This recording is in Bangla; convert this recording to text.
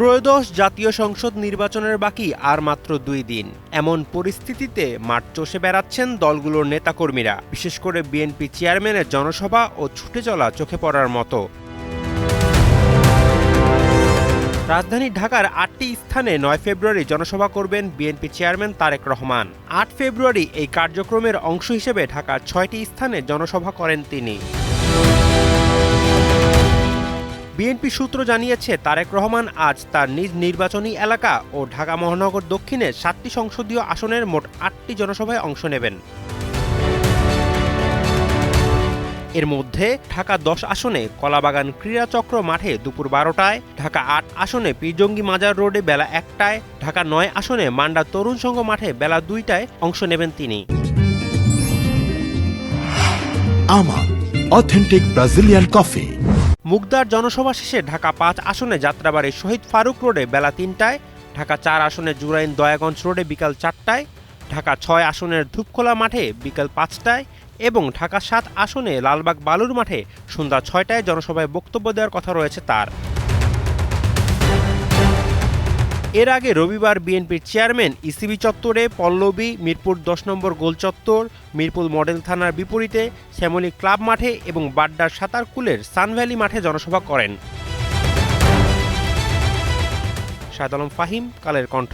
ত্রয়োদশ জাতীয় সংসদ নির্বাচনের বাকি আর মাত্র 2 দিন। এমন পরিস্থিতিতে মাঠ চষে বেড়াচ্ছেন দলগুলোর নেতাকর্মীরা, বিশেষ করে বিএনপি চেয়ারম্যানের জনসভা ও ছুটে চলা চোখে পড়ার মতো। রাজধানী ঢাকার 8টি স্থানে 9 ফেব্রুয়ারি জনসভা করবেন বিএনপি চেয়ারম্যান তারেক রহমান। 8 ফেব্রুয়ারি এই কার্যক্রমের অংশ হিসেবে ঢাকার 6টি স্থানে জনসভা করেন তিনি। বিএনপি সূত্র জানিয়েছে, তারেক রহমান আজ তার নিজ নির্বাচনী এলাকা ও ঢাকা মহানগর দক্ষিণে 7টি সংসদীয় আসনের মোট 8টি জনসভায় অংশ নেবেন। এর মধ্যে ঢাকা 10 আসনে কলাবাগান ক্রীড়াচক্র মাঠে দুপুর 12টায়, ঢাকা 8 আসনে পীরজঙ্গি মাজার রোডে বেলা 1টায়, ঢাকা 9 আসনে মান্ডা তরুণ সংঘ মাঠে বেলা 2টায় অংশ নেবেন তিনি। আমার অথেন্টিক ব্রাজিলিয়ান কফি। মুগদার জনসভা শেষে ঢাকা 5 আসনে যাত্রাবাড়ী শহীদ ফারুক রোডে বেলা 3টায়, ঢাকা 4 আসনে জুরাইন দয়াগঞ্জ রোডে বিকাল 4টায়, ঢাকা 6 আসনের ধূপখোলা মাঠে বিকাল 5টায় এবং ঢাকা 7 আসনে লালবাগ বালুর মাঠে সন্ধ্যা 6টায় জনসভায় বক্তব্য দেওয়ার কথা রয়েছে তার। এর আগে রবিবার বিএনপির চেয়ারম্যান ইসিবি চত্বরে, পল্লবী, মিরপুর 10 নম্বর গোলচত্বর, মিরপুর মডেল থানার বিপরীতে শ্যামলী ক্লাব মাঠে এবং বাড্ডার সাঁতারকুলের সানভ্যালি মাঠে জনসভা করেন। শাহাদ আলম ফাহিম, কালের কণ্ঠ।